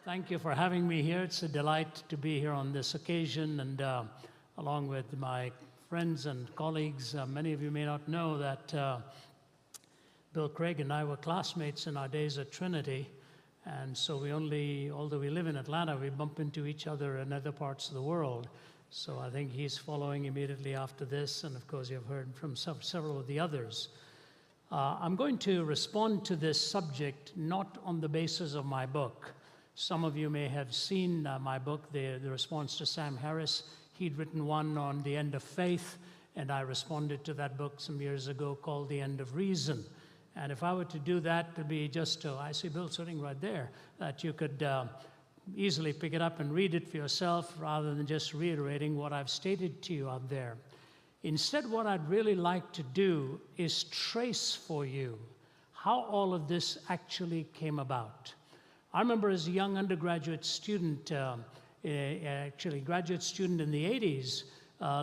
Thank you for having me here. It's a delight to be here on this occasion, and along with my friends and colleagues. Many of you may not know that Bill Craig and I were classmates in our days at Trinity, and so although we live in Atlanta, we bump into each other in other parts of the world. So I think he's following immediately after this, and of course you've heard from several of the others. I'm going to respond to this subject not on the basis of my book. Some of you may have seen my book, the response to Sam Harris. He'd written one on the end of faith, and I responded to that book some years ago called The End of Reason. And if I were to do that, to be I see Bill sitting right there, that you could easily pick it up and read it for yourself rather than just reiterating what I've stated to you out there. Instead, what I'd really like to do is trace for you how all of this actually came about. I remember as a young undergraduate student, actually graduate student in the 80s,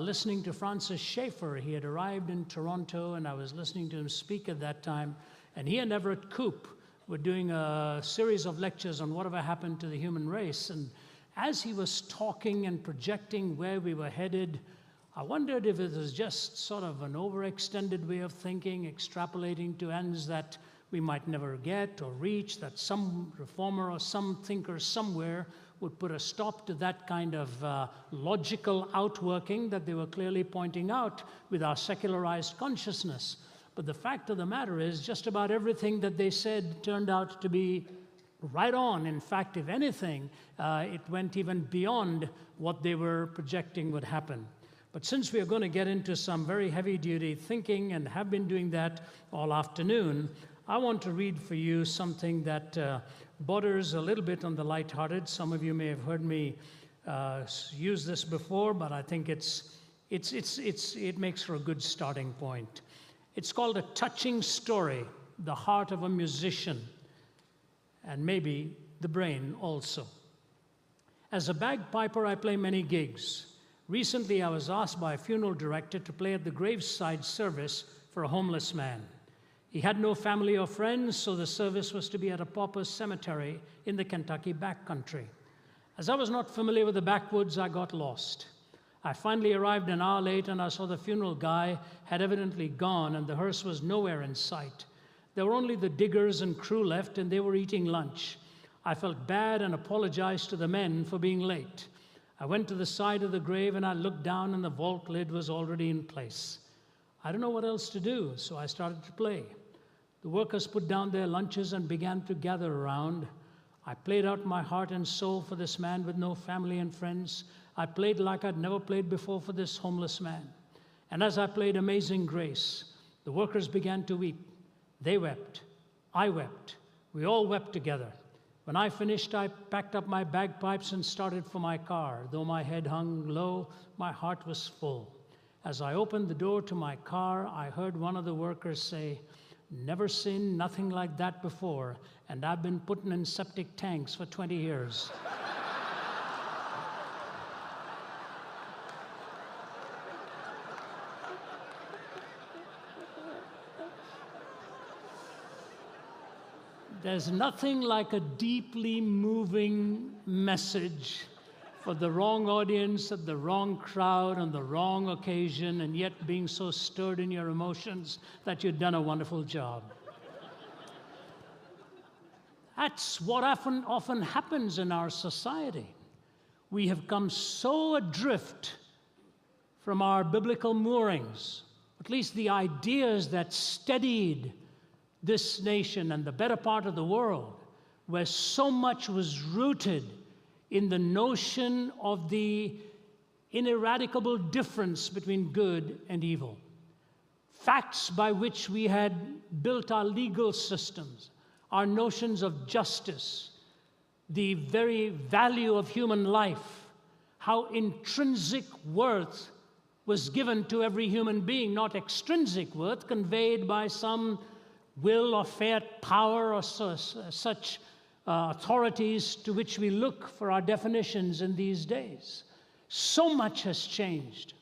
listening to Francis Schaeffer. He had arrived in Toronto, and I was listening to him speak at that time. And he and Everett Koop were doing a series of lectures on whatever happened to the human race. And as he was talking and projecting where we were headed, I wondered if it was just sort of an overextended way of thinking, extrapolating to ends that we might never get or reach, that some reformer or some thinker somewhere would put a stop to that kind of logical outworking that they were clearly pointing out with our secularized consciousness. But the fact of the matter is, just about everything that they said turned out to be right on. In fact, if anything, it went even beyond what they were projecting would happen. But since we are going to get into some very heavy-duty thinking and have been doing that all afternoon, I want to read for you something that borders a little bit on the lighthearted. Some of you may have heard me use this before, but I think it makes for a good starting point. It's called A Touching Story, The Heart of a Musician, and maybe the brain also. As a bagpiper, I play many gigs. Recently, I was asked by a funeral director to play at the graveside service for a homeless man. He had no family or friends, so the service was to be at a pauper cemetery in the Kentucky backcountry. As I was not familiar with the backwoods, I got lost. I finally arrived an hour late, and I saw the funeral guy had evidently gone, and the hearse was nowhere in sight. There were only the diggers and crew left, and they were eating lunch. I felt bad and apologized to the men for being late. I went to the side of the grave, and I looked down, and the vault lid was already in place. I don't know what else to do, so I started to play. The workers put down their lunches and began to gather around. I played out my heart and soul for this man with no family and friends. I played like I'd never played before for this homeless man. And as I played Amazing Grace, the workers began to weep. They wept. I wept. We all wept together. When I finished, I packed up my bagpipes and started for my car. Though my head hung low, my heart was full. As I opened the door to my car, I heard one of the workers say, "Never seen nothing like that before, and I've been putting in septic tanks for 20 years. There's nothing like a deeply moving message for the wrong audience, at the wrong crowd, on the wrong occasion, and yet being so stirred in your emotions that you've done a wonderful job. That's what often happens in our society. We have come so adrift from our biblical moorings, at least the ideas that steadied this nation and the better part of the world, where so much was rooted in the notion of the ineradicable difference between good and evil. Facts by which we had built our legal systems, our notions of justice, the very value of human life, how intrinsic worth was given to every human being, not extrinsic worth conveyed by some will or fiat power or such authorities to which we look for our definitions in these days. So much has changed.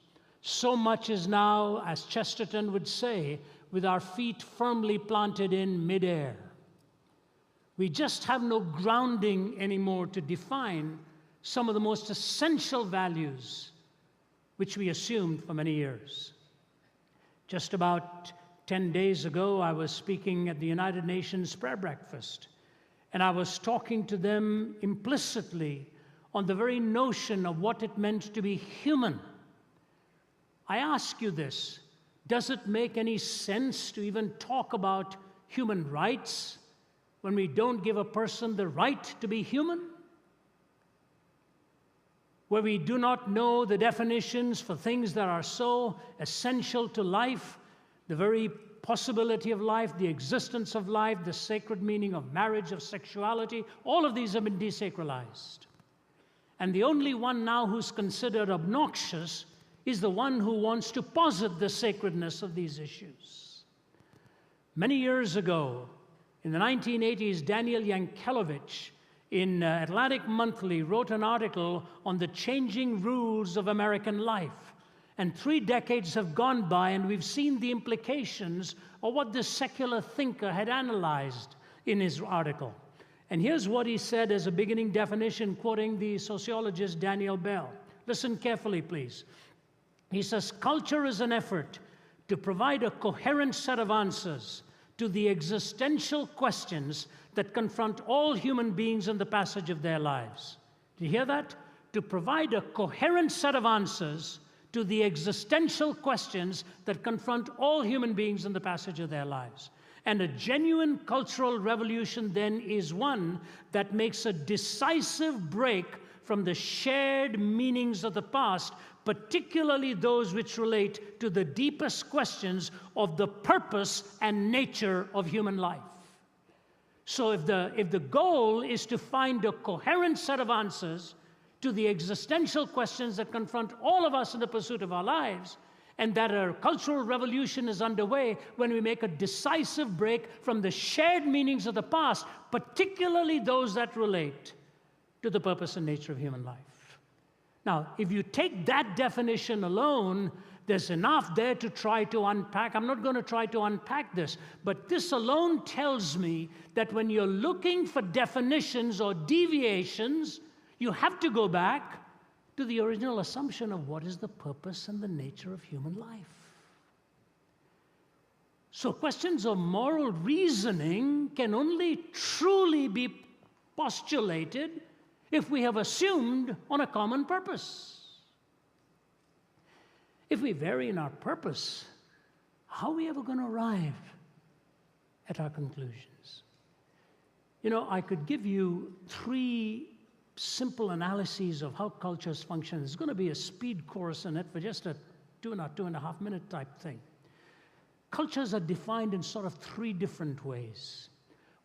So much is now, as Chesterton would say, with our feet firmly planted in midair. We just have no grounding anymore to define some of the most essential values which we assumed for many years. Just about 10 days ago, I was speaking at the United Nations prayer breakfast, and I was talking to them implicitly on the very notion of what it meant to be human. I ask you this: does it make any sense to even talk about human rights when we don't give a person the right to be human? Where we do not know the definitions for things that are so essential to life, the very possibility of life, the existence of life, the sacred meaning of marriage, of sexuality, all of these have been desacralized. And the only one now who's considered obnoxious is the one who wants to posit the sacredness of these issues. Many years ago, in the 1980s, Daniel Yankelovich in Atlantic Monthly wrote an article on the changing rules of American life. And 3 decades have gone by, and we've seen the implications of what this secular thinker had analyzed in his article. And here's what he said as a beginning definition, quoting the sociologist Daniel Bell. Listen carefully, please. He says, culture is an effort to provide a coherent set of answers to the existential questions that confront all human beings in the passage of their lives. Do you hear that? To provide a coherent set of answers to the existential questions that confront all human beings in the passage of their lives. And a genuine cultural revolution then is one that makes a decisive break from the shared meanings of the past, particularly those which relate to the deepest questions of the purpose and nature of human life. So if the goal is to find a coherent set of answers to the existential questions that confront all of us in the pursuit of our lives, and that a cultural revolution is underway when we make a decisive break from the shared meanings of the past, particularly those that relate to the purpose and nature of human life. Now, if you take that definition alone, there's enough there to try to unpack. I'm not going to try to unpack this, but this alone tells me that when you're looking for definitions or deviations, you have to go back to the original assumption of what is the purpose and the nature of human life. So questions of moral reasoning can only truly be postulated if we have assumed on a common purpose. If we vary in our purpose, how are we ever going to arrive at our conclusions? You know, I could give you 3 simple analyses of how cultures function. It's going to be a speed course in it for just a 2.5 minute type thing. Cultures are defined in sort of 3 different ways.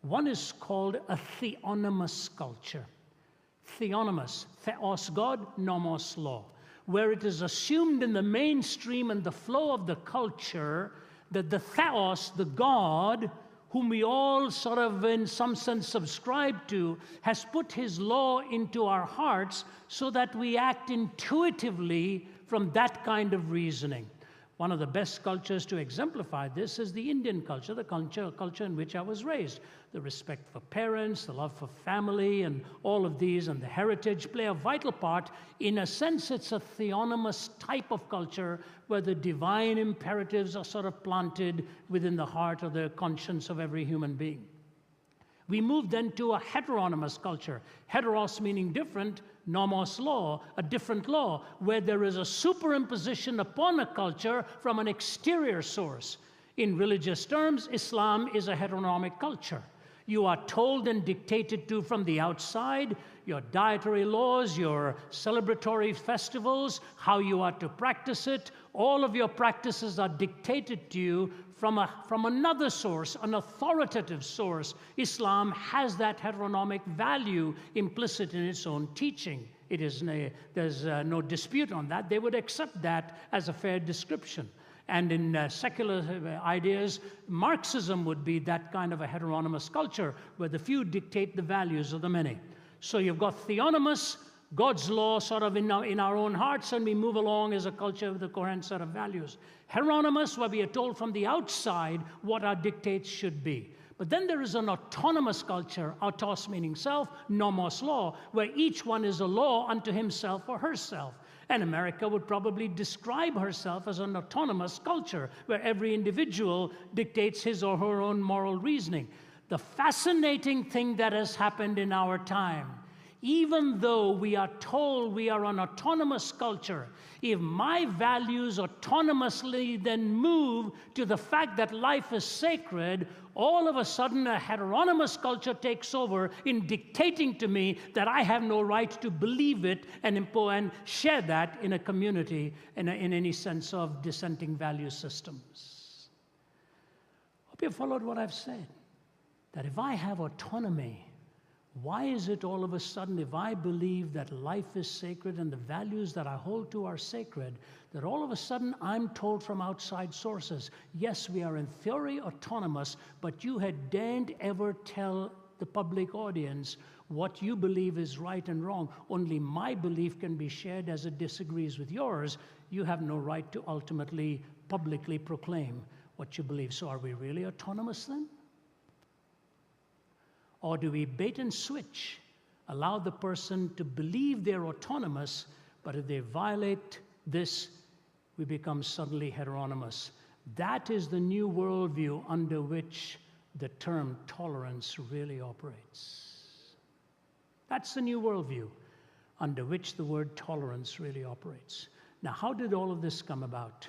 One is called a theonomous culture. Theonomous, theos God, nomos law, where it is assumed in the mainstream and the flow of the culture that the theos, the God, whom we all sort of in some sense subscribe to, has put his law into our hearts so that we act intuitively from that kind of reasoning. One of the best cultures to exemplify this is the Indian culture, the culture in which I was raised. The respect for parents, the love for family, and all of these, and the heritage play a vital part. In a sense, it's a theonomous type of culture where the divine imperatives are sort of planted within the heart or the conscience of every human being. We move then to a heteronymous culture. Heteros meaning different, nomos law, a different law, where there is a superimposition upon a culture from an exterior source. In religious terms, Islam is a heteronomic culture. You are told and dictated to from the outside, your dietary laws, your celebratory festivals, how you are to practice it. All of your practices are dictated to you from another source, an authoritative source. Islam has that heteronomic value implicit in its own teaching. There's no dispute on that. They would accept that as a fair description. And in secular ideas, Marxism would be that kind of a heteronymous culture where the few dictate the values of the many. So you've got theonomous, God's law sort of in our own hearts, and we move along as a culture with a coherent set of values. Heteronymous, where we are told from the outside what our dictates should be. But then there is an autonomous culture, autos meaning self, nomos law, where each one is a law unto himself or herself. And America would probably describe herself as an autonomous culture, where every individual dictates his or her own moral reasoning. The fascinating thing that has happened in our time, even though we are told we are an autonomous culture, if my values autonomously then move to the fact that life is sacred, all of a sudden a heteronymous culture takes over in dictating to me that I have no right to believe it and share that in a community in any sense of dissenting value systems. Hope you followed what I've said. That if I have autonomy, why is it all of a sudden, if I believe that life is sacred and the values that I hold to are sacred, that all of a sudden I'm told from outside sources, yes, we are in theory autonomous, but you had daren't ever tell the public audience what you believe is right and wrong. Only my belief can be shared as it disagrees with yours. You have no right to ultimately publicly proclaim what you believe. So are we really autonomous then? Or do we bait and switch, allow the person to believe they're autonomous, but if they violate this, we become suddenly heteronymous? That is the new worldview under which the term tolerance really operates. That's the new worldview under which the word tolerance really operates. Now, how did all of this come about?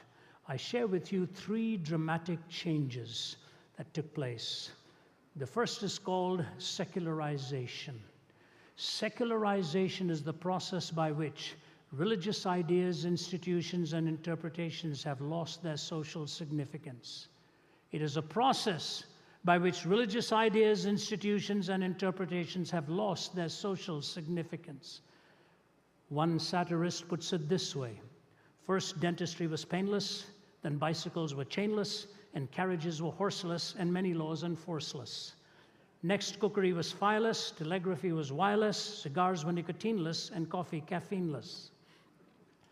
I share with you 3 dramatic changes that took place. The first is called secularization. Secularization is the process by which religious ideas, institutions, and interpretations have lost their social significance. It is a process by which religious ideas, institutions, and interpretations have lost their social significance. One satirist puts it this way: first, dentistry was painless, then bicycles were chainless, and carriages were horseless, and many laws enforceless. Next, cookery was fireless, telegraphy was wireless, cigars were nicotineless, and coffee caffeineless.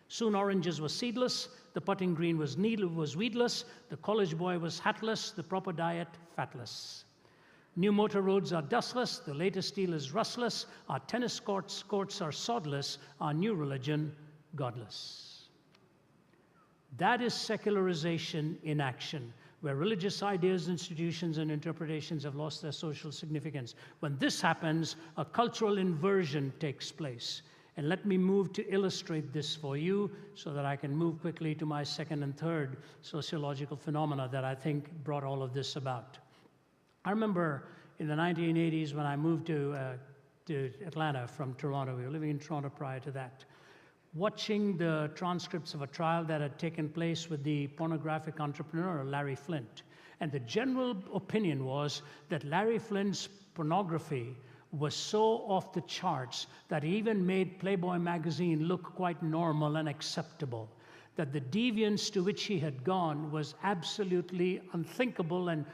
Soon oranges were seedless, the putting green was weedless, the college boy was hatless, the proper diet fatless. New motor roads are dustless, the latest steel is rustless, our tennis courts are sodless, our new religion godless. That is secularization in action, where religious ideas, institutions, and interpretations have lost their social significance. When this happens, a cultural inversion takes place. And let me move to illustrate this for you so that I can move quickly to my second and third sociological phenomena that I think brought all of this about. I remember in the 1980s when I moved to Atlanta from Toronto. We were living in Toronto prior to that. Watching the transcripts of a trial that had taken place with the pornographic entrepreneur, Larry Flynt. And the general opinion was that Larry Flynt's pornography was so off the charts that it even made Playboy magazine look quite normal and acceptable. That the deviance to which he had gone was absolutely unthinkable, and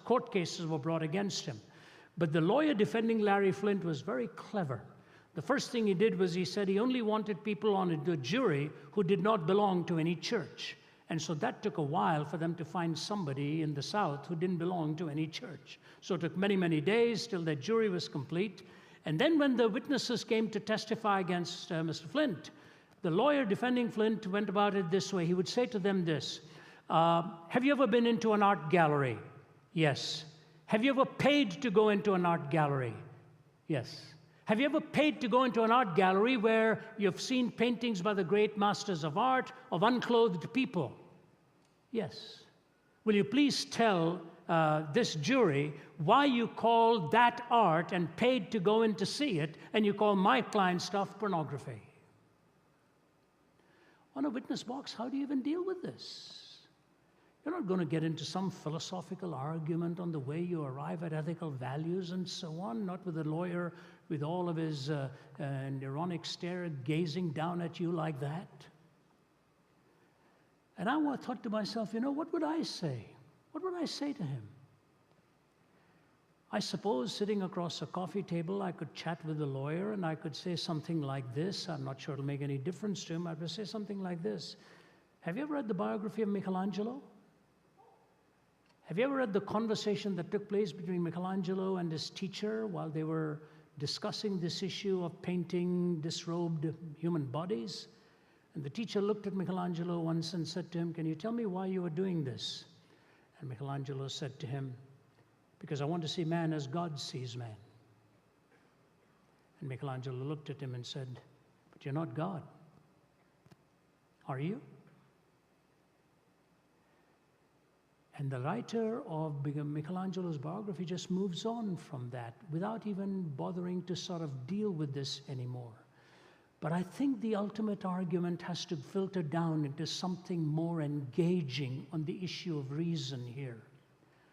court cases were brought against him. But the lawyer defending Larry Flynt was very clever. The first thing he did was he said he only wanted people on the jury who did not belong to any church. And so that took a while for them to find somebody in the South who didn't belong to any church. So it took many, many days till that jury was complete. And then when the witnesses came to testify against Mr. Flynt, the lawyer defending Flynt went about it this way. He would say to them this: have you ever been into an art gallery? Yes. Have you ever paid to go into an art gallery? Yes. Have you ever paid to go into an art gallery where you've seen paintings by the great masters of art of unclothed people? Yes. Will you please tell this jury why you call that art and paid to go in to see it, and you call my client stuff pornography? On a witness box, how do you even deal with this? You're not going to get into some philosophical argument on the way you arrive at ethical values and so on, not with a lawyer with all of his ironic stare gazing down at you like that. And I thought to myself, what would I say? What would I say to him? I suppose sitting across a coffee table, I could chat with the lawyer and I could say something like this. I'm not sure it'll make any difference to him. I would say something like this: have you ever read the biography of Michelangelo? Have you ever read the conversation that took place between Michelangelo and his teacher while they were discussing this issue of painting disrobed human bodies? And the teacher looked at Michelangelo once and said to him, "Can you tell me why you are doing this?" And Michelangelo said to him, "Because I want to see man as God sees man." And Michelangelo looked at him and said, "But you're not God, are you?" And the writer of Michelangelo's biography just moves on from that without even bothering to sort of deal with this anymore. But I think the ultimate argument has to filter down into something more engaging on the issue of reason here.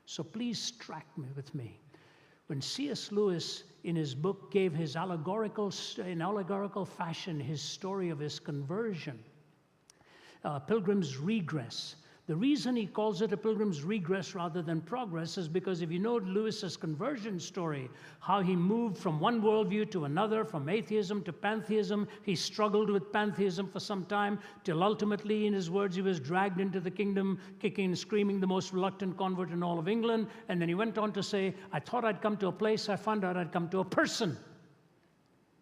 So please track me with me. When C.S. Lewis, in his book, gave his in allegorical fashion his story of his conversion, Pilgrim's Regress. The reason he calls it a pilgrim's regress rather than progress is because if you know Lewis's conversion story, how he moved from one worldview to another, from atheism to pantheism, he struggled with pantheism for some time, till ultimately, in his words, he was dragged into the kingdom, kicking and screaming, the most reluctant convert in all of England. And then he went on to say, "I thought I'd come to a place, I found out I'd come to a person."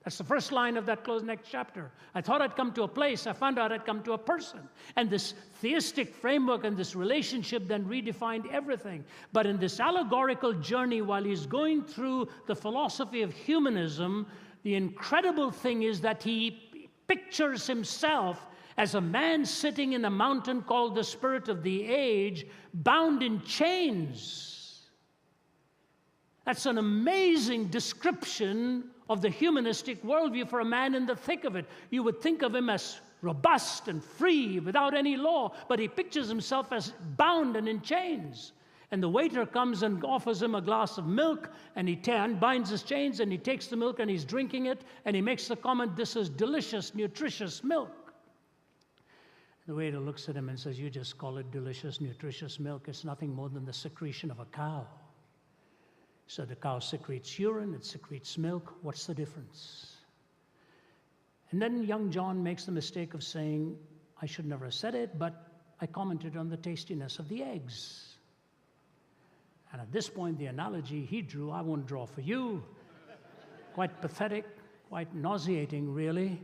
That's the first line of that next chapter. "I thought I'd come to a place, I found out I'd come to a person." And this theistic framework and this relationship then redefined everything. But in this allegorical journey, while he's going through the philosophy of humanism, the incredible thing is that he pictures himself as a man sitting in a mountain called the Spirit of the Age, bound in chains. That's an amazing description of the humanistic worldview for a man in the thick of it. You would think of him as robust and free, without any law, but he pictures himself as bound and in chains. And the waiter comes and offers him a glass of milk, and he unbinds his chains, and he takes the milk, and he's drinking it, and he makes the comment, "This is delicious, nutritious milk." The waiter looks at him and says, "You just call it delicious, nutritious milk. It's nothing more than the secretion of a cow. So the cow secretes urine, it secretes milk. What's the difference?" And then young John makes the mistake of saying, "I should never have said it, but I commented on the tastiness of the eggs." And at this point, the analogy he drew, I won't draw for you. Quite pathetic, quite nauseating, really.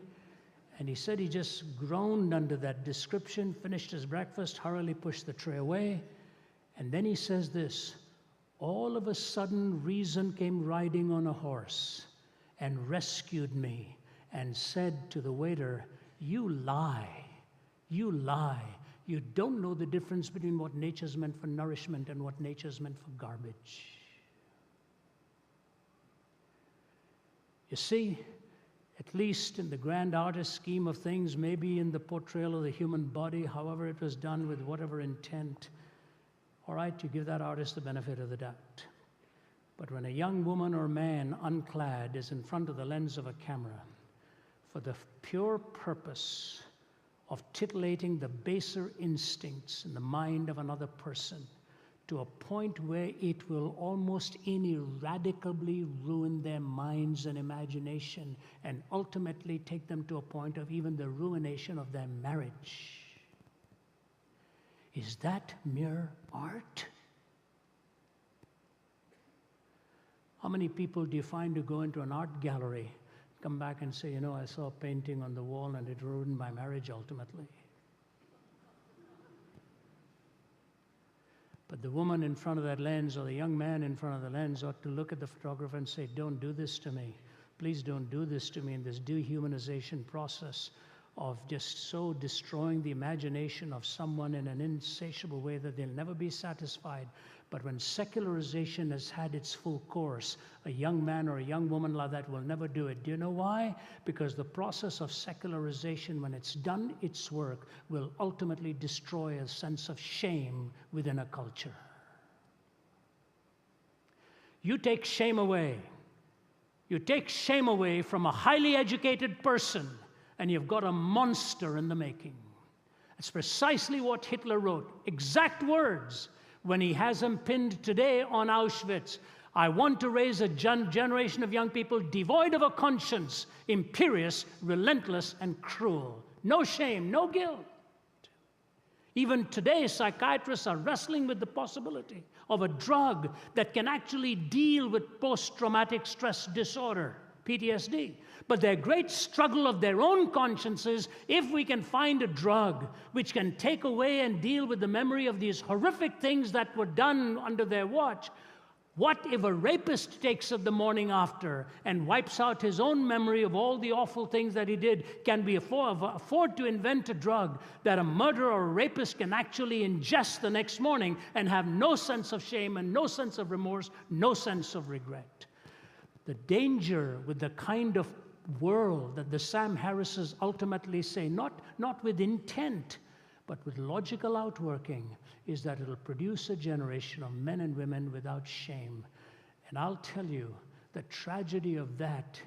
And he said he just groaned under that description, finished his breakfast, hurriedly pushed the tray away. And then he says this, "All of a sudden, reason came riding on a horse and rescued me and said to the waiter, 'You lie, you lie. You don't know the difference between what nature's meant for nourishment and what nature's meant for garbage.'" You see, at least in the grand artist scheme of things, maybe in the portrayal of the human body, however it was done with whatever intent, all right, you give that artist the benefit of the doubt. But when a young woman or man unclad is in front of the lens of a camera for the pure purpose of titillating the baser instincts in the mind of another person to a point where it will almost ineradicably ruin their minds and imagination and ultimately take them to a point of even the ruination of their marriage, is that mere art? How many people do you find who go into an art gallery, come back and say, "You know, I saw a painting on the wall and it ruined my marriage ultimately"? But the woman in front of that lens or the young man in front of the lens ought to look at the photographer and say, "Don't do this to me. Please don't do this to me," in this dehumanization process of just so destroying the imagination of someone in an insatiable way that they'll never be satisfied. But when secularization has had its full course, a young man or a young woman like that will never do it. Do you know why? Because the process of secularization, when it's done its work, will ultimately destroy a sense of shame within a culture. You take shame away. You take shame away from a highly educated person, and you've got a monster in the making. That's precisely what Hitler wrote. Exact words when he has him pinned today on Auschwitz. "I want to raise a generation of young people devoid of a conscience, imperious, relentless, and cruel. No shame, no guilt." Even today, psychiatrists are wrestling with the possibility of a drug that can actually deal with post-traumatic stress disorder, PTSD. But their great struggle of their own conscience is, if we can find a drug which can take away and deal with the memory of these horrific things that were done under their watch, what if a rapist takes it the morning after and wipes out his own memory of all the awful things that he did? Can we afford to invent a drug that a murderer or a rapist can actually ingest the next morning and have no sense of shame and no sense of remorse, no sense of regret? The danger with the kind of world that the Sam Harrises ultimately say, not with intent, but with logical outworking, is that it'll produce a generation of men and women without shame. And I'll tell you, the tragedy of that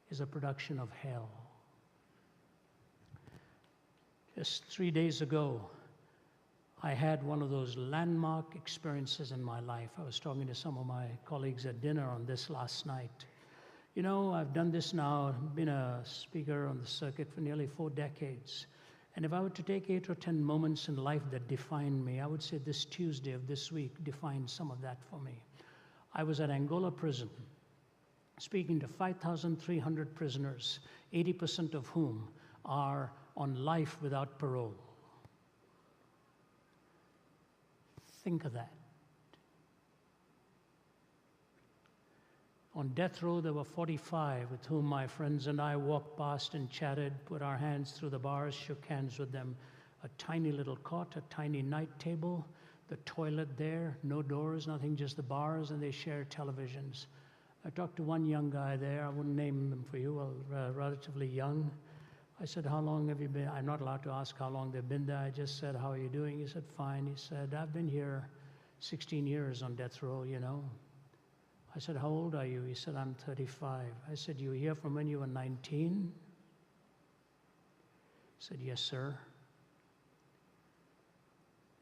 is a production of hell. Just 3 days ago, I had one of those landmark experiences in my life. I was talking to some of my colleagues at dinner on this last night. You know, I've done this now, been a speaker on the circuit for nearly 4 decades. And if I were to take 8 or 10 moments in life that defined me, I would say this Tuesday of this week defined some of that for me. I was at Angola prison, speaking to 5,300 prisoners, 80% of whom are on life without parole. Think of that. On death row, there were 45 with whom my friends and I walked past and chatted, put our hands through the bars, shook hands with them. A tiny little cot, a tiny night table, the toilet there, no doors, nothing, just the bars, and they shared televisions. I talked to one young guy there. I wouldn't name him for you, well, relatively young. I said, how long have you been? I'm not allowed to ask how long they've been there. I just said, how are you doing? He said, fine. He said, I've been here 16 years on death row, you know. I said, how old are you? He said, I'm 35. I said, you were here from when you were 19? He said, yes, sir.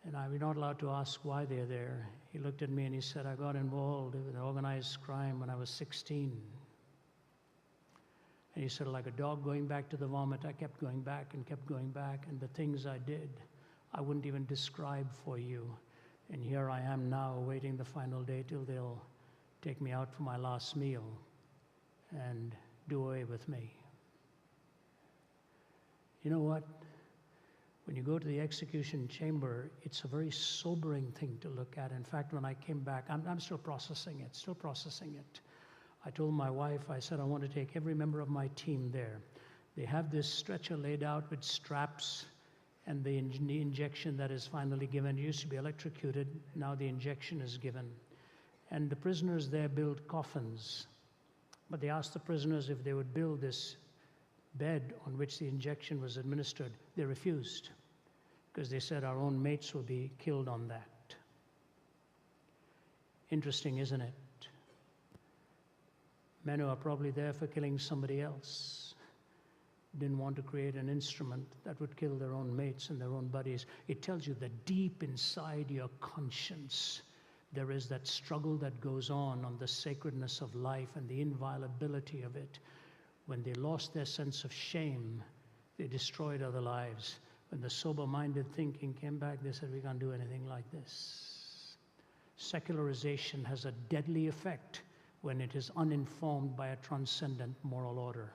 And I was not allowed to ask why they're there. He looked at me and he said, I got involved with organized crime when I was 16. And he said, like a dog going back to the vomit, I kept going back and kept going back. And the things I did, I wouldn't even describe for you. And here I am now awaiting the final day till they'll take me out for my last meal and do away with me. You know what? When you go to the execution chamber, it's a very sobering thing to look at. In fact, when I came back, I'm still processing it. I told my wife, I said, I want to take every member of my team there. They have this stretcher laid out with straps and the injection that is finally given. It used to be electrocuted, now the injection is given. And the prisoners there build coffins. But they asked the prisoners if they would build this bed on which the injection was administered. They refused, because they said our own mates will be killed on that. Interesting, isn't it? Men who are probably there for killing somebody else didn't want to create an instrument that would kill their own mates and their own buddies. It tells you that deep inside your conscience, there is that struggle that goes on the sacredness of life and the inviolability of it. When they lost their sense of shame, they destroyed other lives. When the sober-minded thinking came back, they said, we can't do anything like this. Secularization has a deadly effect when it is uninformed by a transcendent moral order.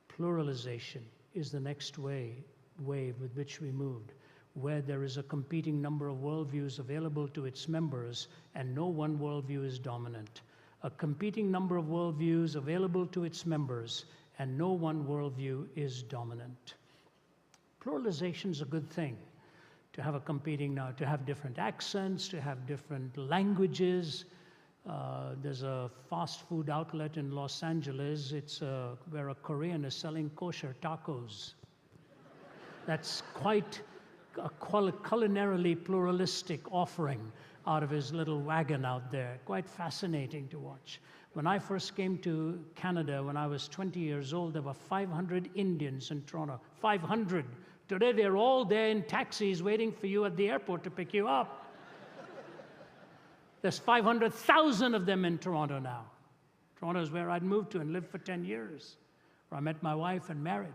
Pluralization is the next wave with which we moved, where there is a competing number of worldviews available to its members and no one worldview is dominant. A competing number of worldviews available to its members and no one worldview is dominant. Pluralization is a good thing. To have a competing now, to have different accents, to have different languages. There's a fast food outlet in Los Angeles. It's where a Korean is selling kosher tacos. That's quite a culinarily pluralistic offering out of his little wagon out there. Quite fascinating to watch. When I first came to Canada, when I was 20 years old, there were 500 Indians in Toronto. 500. Today, they're all there in taxis waiting for you at the airport to pick you up. There's 500,000 of them in Toronto now. Toronto is where I'd moved to and lived for 10 years, where I met my wife and married.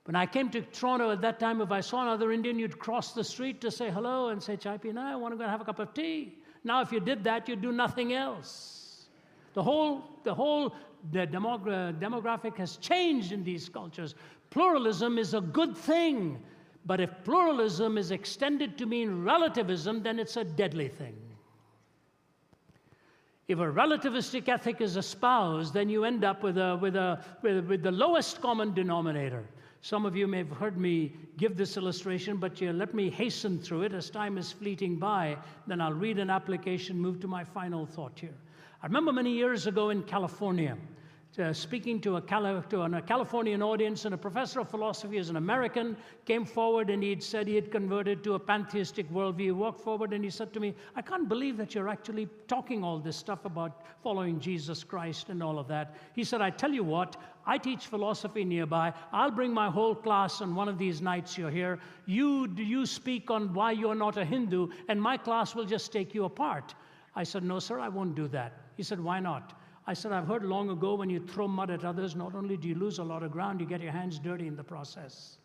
When I came to Toronto at that time, if I saw another Indian, you'd cross the street to say hello and say, "Chai pina, I want to go and have a cup of tea." Now, if you did that, you'd do nothing else. The demographic has changed in these cultures. Pluralism is a good thing, but if pluralism is extended to mean relativism, then it's a deadly thing. If a relativistic ethic is espoused, then you end up with the lowest common denominator. Some of you may have heard me give this illustration, but let me hasten through it as time is fleeting by. Then I'll read an application, move to my final thought here. I remember many years ago in California, speaking to a Californian audience, and a professor of philosophy, as an American, came forward and he'd said he had converted to a pantheistic worldview. He walked forward and he said to me, "I can't believe that you're actually talking all this stuff about following Jesus Christ and all of that." He said, "I tell you what, I teach philosophy nearby. I'll bring my whole class on one of these nights you're here. You speak on why you're not a Hindu, and my class will just take you apart." I said, "No, sir, I won't do that." He said, "Why not?" I said, "I've heard long ago when you throw mud at others, not only do you lose a lot of ground, you get your hands dirty in the process."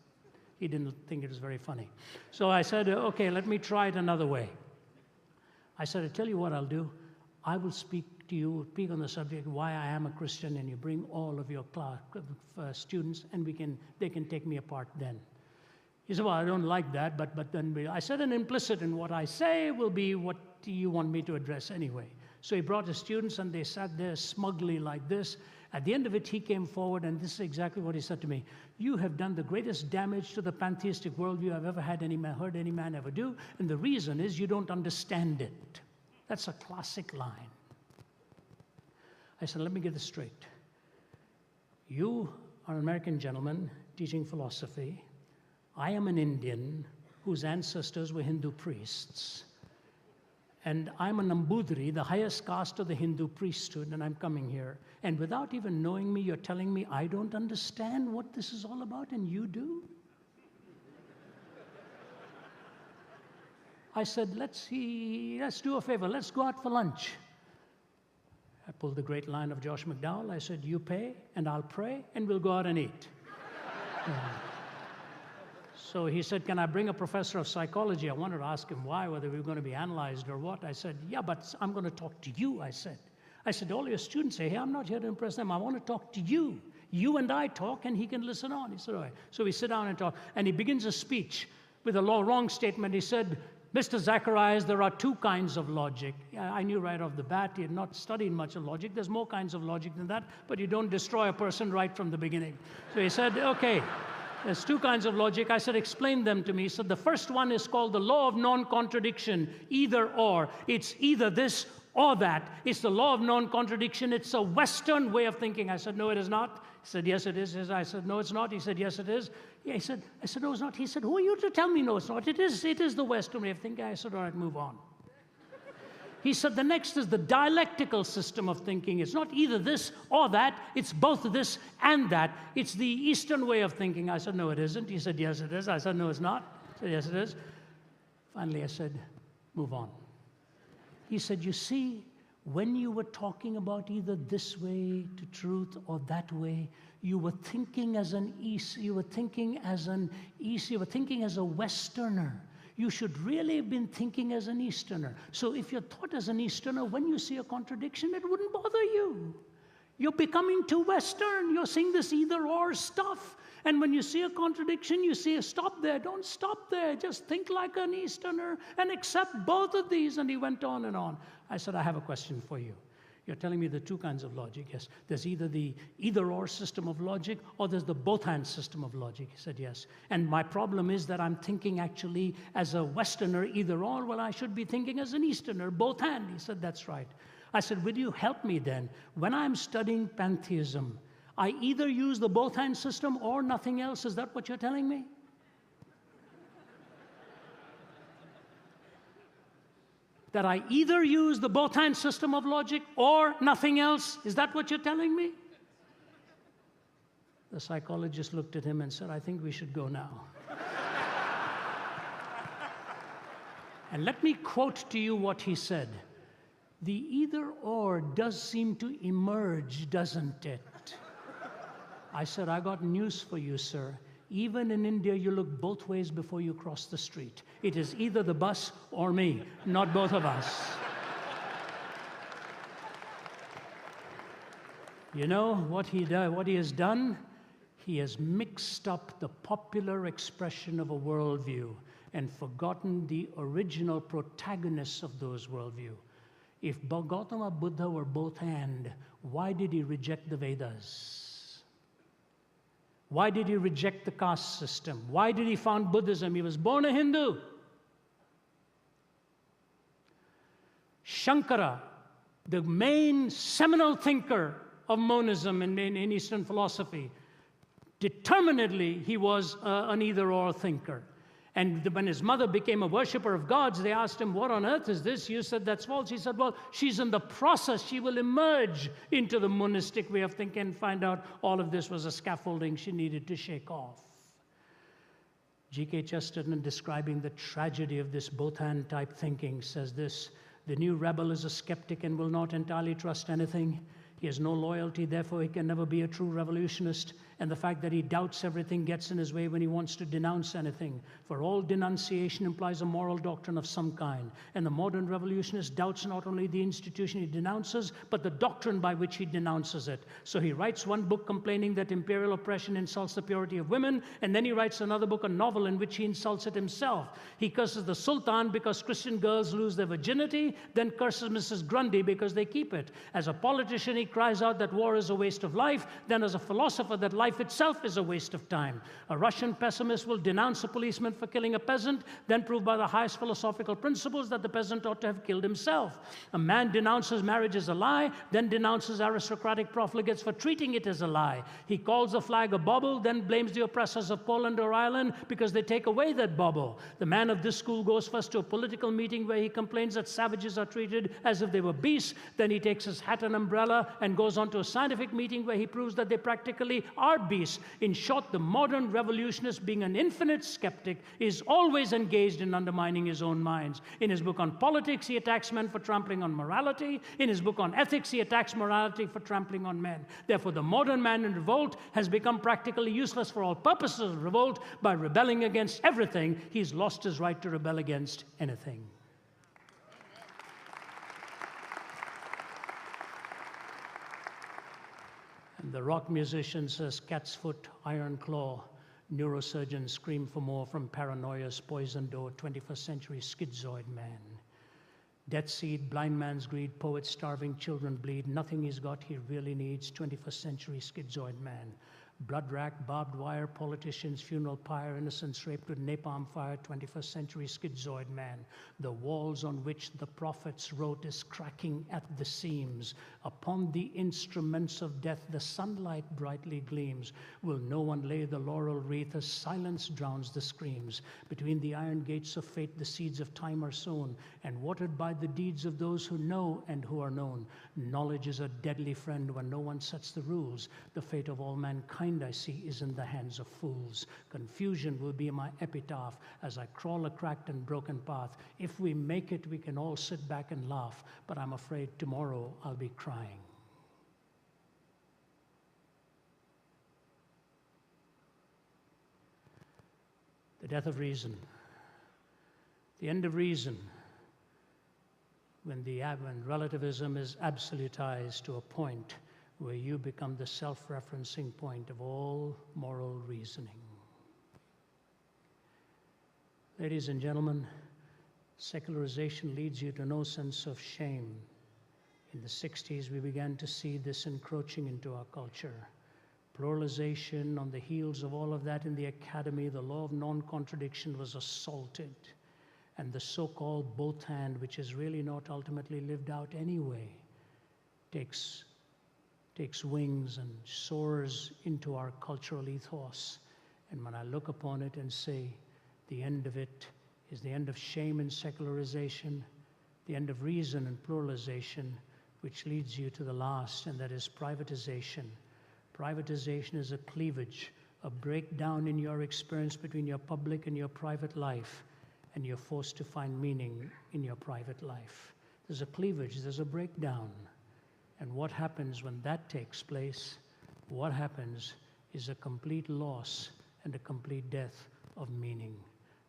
He didn't think it was very funny. So I said, "Okay, let me try it another way." I said, "I tell you what I'll do. I will speak to you, speak on the subject why I am a Christian, and you bring all of your class, students, and they can take me apart then." He said, "Well, I don't like that, but then I said, "And implicit in what I say will be what you want me to address anyway." So he brought his students, and they sat there smugly like this. At the end of it, he came forward, and this is exactly what he said to me. "You have done the greatest damage to the pantheistic worldview I've ever heard any man ever do, and the reason is you don't understand it." That's a classic line. I said, "Let me get this straight. You are an American gentleman teaching philosophy. I am an Indian whose ancestors were Hindu priests. And I'm a Nambudri, the highest caste of the Hindu priesthood, and I'm coming here. And without even knowing me, you're telling me I don't understand what this is all about, and you do?" I said, let's do a favor. Let's go out for lunch." I pulled the great line of Josh McDowell. I said, "You pay, and I'll pray, and we'll go out and eat." So he said, "Can I bring a professor of psychology?" I wanted to ask him why, whether we were going to be analyzed or what. I said, "Yeah, but I'm going to talk to you," I said. "All your students say, hey, I'm not here to impress them. I want to talk to you. You and I talk, and he can listen on." He said, "All right." So we sit down and talk, and he begins a speech with a wrong statement. He said, "Mr. Zacharias, there are two kinds of logic." I knew right off the bat he had not studied much of logic. There's more kinds of logic than that, but you don't destroy a person right from the beginning. So he said, "Okay, there's two kinds of logic." I said, "Explain them to me." He said, "The first one is called the law of non-contradiction, either or. It's either this or that. It's the law of non-contradiction. It's a Western way of thinking." I said, "No, it is not." He said, "Yes, it is." I said, "No, it's not." He said, "Yes, it is." Yeah, I said, "No, it's not." He said, "Who are you to tell me no, it's not? It is the Western way of thinking." I said, "All right, move on." He said, "The next is the dialectical system of thinking. It's not either this or that. It's both this and that. It's the Eastern way of thinking." I said, "No, it isn't." He said, "Yes, it is." I said, "No, it's not." He said, "Yes, it is." Finally, I said, "Move on." He said, "You see, when you were talking about either this way to truth or that way, you were thinking as an East, you were thinking as a Westerner. You should really have been thinking as an Easterner. So if you're thought as an Easterner, when you see a contradiction, it wouldn't bother you. You're becoming too Western. You're seeing this either-or stuff. And when you see a contradiction, you say, stop there. Don't stop there. Just think like an Easterner and accept both of these." And he went on and on. I said, "I have a question for you. You're telling me the two kinds of logic." Yes. "There's either the either-or system of logic or there's the both-hand system of logic." He said, "Yes. And my problem is that I'm thinking actually as a Westerner either-or. Well, I should be thinking as an Easterner, both-hand." He said, "That's right." I said, "Will you help me then? When I'm studying pantheism, I either use the both-hand system or nothing else. Is that what you're telling me?" That I either use the both-hand system of logic or nothing else? Is that what you're telling me? The psychologist looked at him and said, "I think we should go now." And let me quote to you what he said. "The either-or does seem to emerge, doesn't it?" I said, "I got news for you, sir. Even in India, you look both ways before you cross the street. It is either the bus or me, not both of us. You know what he has done? He has mixed up the popular expression of a worldview and forgotten the original protagonists of those worldview. If Gautama Buddha were both and, why did he reject the Vedas? Why did he reject the caste system? Why did he found Buddhism? He was born a Hindu. Shankara, the main seminal thinker of monism in Eastern philosophy, determinedly he was an either-or thinker. And when his mother became a worshiper of gods, they asked him, what on earth is this? You said that's false. He said, well, she's in the process. She will emerge into the monistic way of thinking and find out all of this was a scaffolding she needed to shake off. G.K. Chesterton, describing the tragedy of this both-and type thinking, says this: the new rebel is a skeptic and will not entirely trust anything. He has no loyalty, therefore he can never be a true revolutionist. And the fact that he doubts everything gets in his way when he wants to denounce anything. For all denunciation implies a moral doctrine of some kind. And the modern revolutionist doubts not only the institution he denounces, but the doctrine by which he denounces it. So he writes one book complaining that imperial oppression insults the purity of women, and then he writes another book, a novel, in which he insults it himself. He curses the Sultan because Christian girls lose their virginity, then curses Mrs. Grundy because they keep it. As a politician, he cries out that war is a waste of life, then as a philosopher that life itself is a waste of time. A Russian pessimist will denounce a policeman for killing a peasant, then prove by the highest philosophical principles that the peasant ought to have killed himself. A man denounces marriage as a lie, then denounces aristocratic profligates for treating it as a lie. He calls the flag a bauble, then blames the oppressors of Poland or Ireland because they take away that bauble. The man of this school goes first to a political meeting where he complains that savages are treated as if they were beasts, then he takes his hat and umbrella and goes on to a scientific meeting where he proves that they practically are beasts. In short, the modern revolutionist, being an infinite skeptic, is always engaged in undermining his own minds. In his book on politics, he attacks men for trampling on morality. In his book on ethics, he attacks morality for trampling on men. Therefore, the modern man in revolt has become practically useless for all purposes of revolt. By rebelling against everything, he's lost his right to rebel against anything. And the rock musician says, cat's foot, iron claw. Neurosurgeons scream for more from paranoia's poison door. 21st century schizoid man. Death seed, blind man's greed, poets starving, children bleed. Nothing he's got he really needs. 21st century schizoid man. Blood rack, barbed wire, politicians, funeral pyre, innocents raped with napalm fire, 21st century schizoid man. The walls on which the prophets wrote is cracking at the seams. Upon the instruments of death the sunlight brightly gleams. Will no one lay the laurel wreath as silence drowns the screams? Between the iron gates of fate the seeds of time are sown, and watered by the deeds of those who know and who are known. Knowledge is a deadly friend when no one sets the rules. The fate of all mankind I see is in the hands of fools. Confusion will be my epitaph as I crawl a cracked and broken path. If we make it, we can all sit back and laugh, but I'm afraid tomorrow I'll be crying. The death of reason. The end of reason. When relativism is absolutized to a point where you become the self-referencing point of all moral reasoning. Ladies and gentlemen, secularization leads you to no sense of shame. In the 60s, we began to see this encroaching into our culture. Pluralization, on the heels of all of that in the academy, the law of non-contradiction was assaulted. And the so-called both and, which is really not ultimately lived out anyway, takes wings and soars into our cultural ethos. And when I look upon it and say, the end of it is the end of shame and secularization, the end of reason and pluralization, which leads you to the last, and that is privatization. Privatization is a cleavage, a breakdown in your experience between your public and your private life, and you're forced to find meaning in your private life. There's a cleavage, there's a breakdown. And what happens when that takes place? What happens is a complete loss and a complete death of meaning.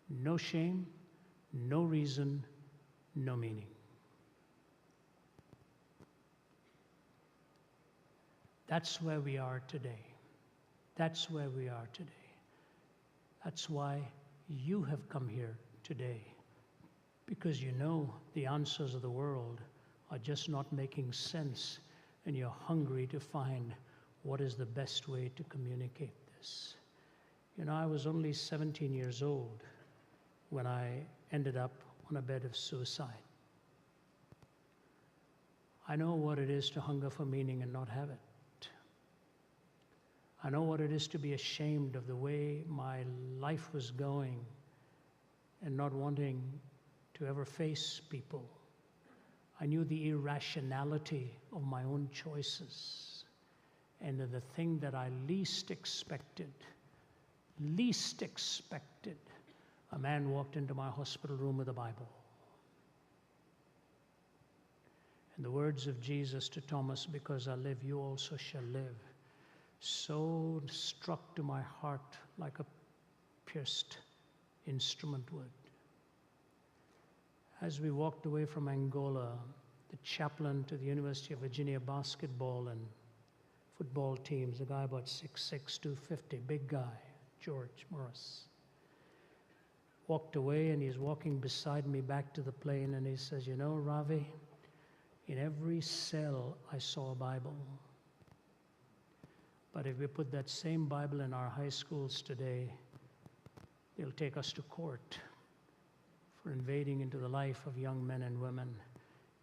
No shame, no reason, no meaning. That's where we are today. That's where we are today. That's why you have come here today, because you know the answers of the world are just not making sense, and you're hungry to find what is the best way to communicate this. You know, I was only 17 years old when I ended up on a bed of suicide. I know what it is to hunger for meaning and not have it. I know what it is to be ashamed of the way my life was going and not wanting to ever face people. I knew the irrationality of my own choices. And the thing that I least expected, a man walked into my hospital room with a Bible. And the words of Jesus to Thomas, "Because I live, you also shall live," so struck to my heart like a pierced instrument would. As we walked away from Angola, the chaplain to the University of Virginia basketball and football teams, a guy about 6'6", 250, big guy, George Morris, walked away, and he's walking beside me back to the plane, and he says, "You know, Ravi, in every cell I saw a Bible. But if we put that same Bible in our high schools today, they'll take us to court for invading into the life of young men and women."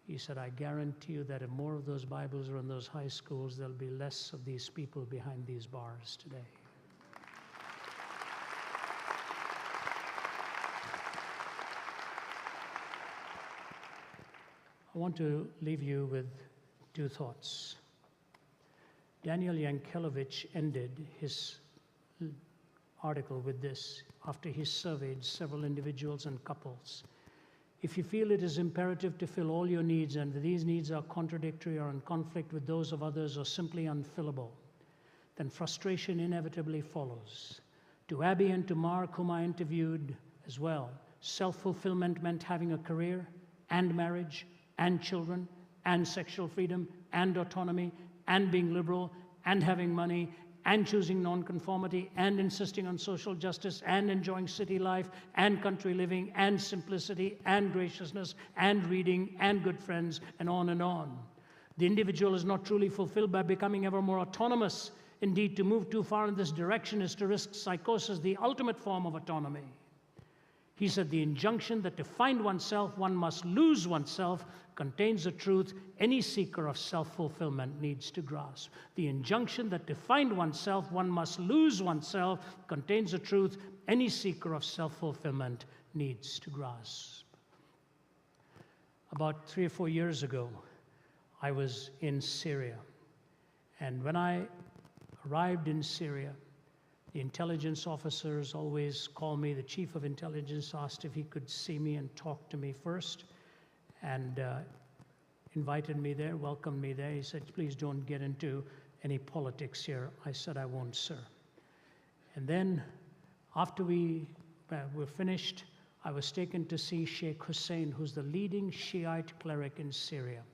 He said, "I guarantee you that if more of those Bibles are in those high schools, there'll be less of these people behind these bars today." I want to leave you with two thoughts. Daniel Yankelevich ended his article with this after he surveyed several individuals and couples. "If you feel it is imperative to fill all your needs and these needs are contradictory or in conflict with those of others or simply unfillable, then frustration inevitably follows. To Abby and to Mark, whom I interviewed as well, self-fulfillment meant having a career and marriage and children and sexual freedom and autonomy and being liberal and having money and choosing nonconformity and insisting on social justice and enjoying city life and country living and simplicity and graciousness and reading and good friends and on and on. The individual is not truly fulfilled by becoming ever more autonomous. Indeed, to move too far in this direction is to risk psychosis, the ultimate form of autonomy." He said, "The injunction that to find oneself, one must lose oneself contains a truth any seeker of self-fulfillment needs to grasp. The injunction that to find oneself, one must lose oneself contains a truth any seeker of self-fulfillment needs to grasp." About 3 or 4 years ago, I was in Syria. And when I arrived in Syria, the intelligence officers always call me. The chief of intelligence asked if he could see me and talk to me first, and invited me there, welcomed me there. He said, "Please don't get into any politics here." I said, "I won't, sir." And then after we were finished, I was taken to see Sheikh Hussein, who's the leading Shiite cleric in Syria.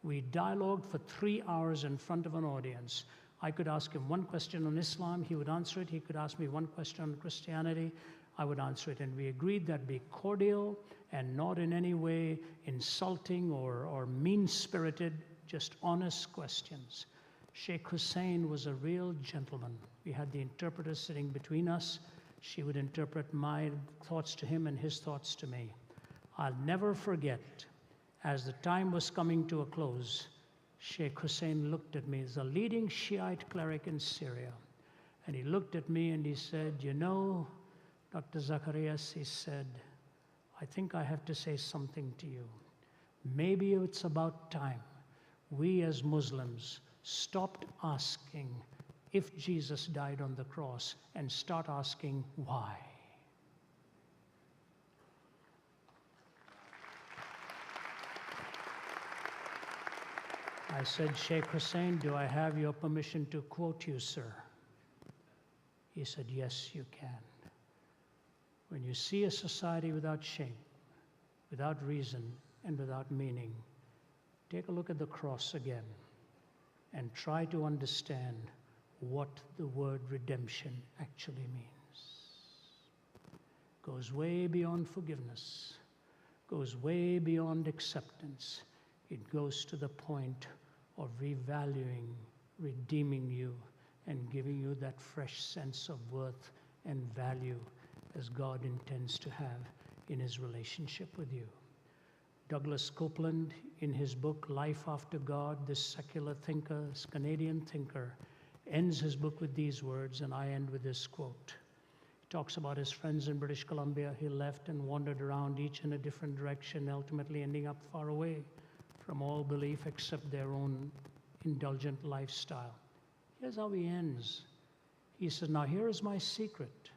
We dialogued for 3 hours in front of an audience. I could ask him one question on Islam, he would answer it. He could ask me one question on Christianity, I would answer it. And we agreed that be cordial and not in any way insulting or mean-spirited, just honest questions. Sheikh Hussein was a real gentleman. We had the interpreter sitting between us. She would interpret my thoughts to him and his thoughts to me. I'll never forget, as the time was coming to a close, Sheikh Hussein looked at me. He's a leading Shiite cleric in Syria. And he looked at me and he said, "You know, Dr. Zacharias," he said, "I think I have to say something to you. Maybe it's about time we as Muslims stopped asking if Jesus died on the cross and start asking why." I said, "Sheikh Hussein, do I have your permission to quote you, sir?" He said, yes, you can. When you see a society without shame, without reason, and without meaning, take a look at the cross again and try to understand what the word redemption actually means. Goes way beyond forgiveness, goes way beyond acceptance. It goes to the point of revaluing, redeeming you, and giving you that fresh sense of worth and value as God intends to have in his relationship with you. Douglas Copeland, in his book, Life After God, this secular thinker, this Canadian thinker, ends his book with these words, and I end with this quote. He talks about his friends in British Columbia. He left and wandered around, each in a different direction, ultimately ending up far away from all belief except their own indulgent lifestyle. Here's how he ends. He says, now here is my secret.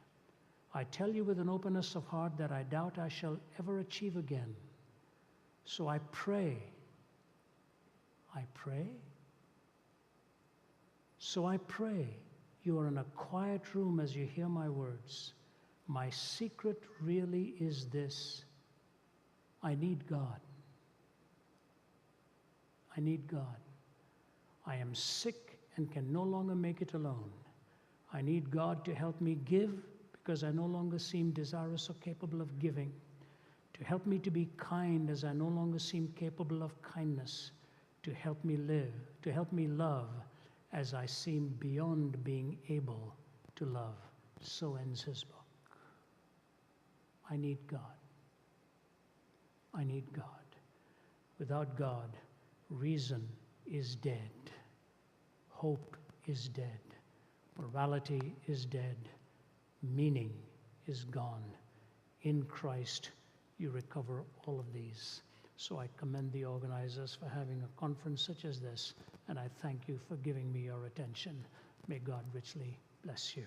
I tell you with an openness of heart that I doubt I shall ever achieve again. So I pray. So I pray you are in a quiet room as you hear my words. My secret really is this. I need God. I need God. I am sick and can no longer make it alone. I need God to help me give because I no longer seem desirous or capable of giving. To help me to be kind as I no longer seem capable of kindness. To help me live, to help me love as I seem beyond being able to love. So ends his book. I need God. I need God. Without God, reason is dead. Hope is dead. Morality is dead. Meaning is gone. In Christ, you recover all of these. So I commend the organizers for having a conference such as this, and I thank you for giving me your attention. May God richly bless you.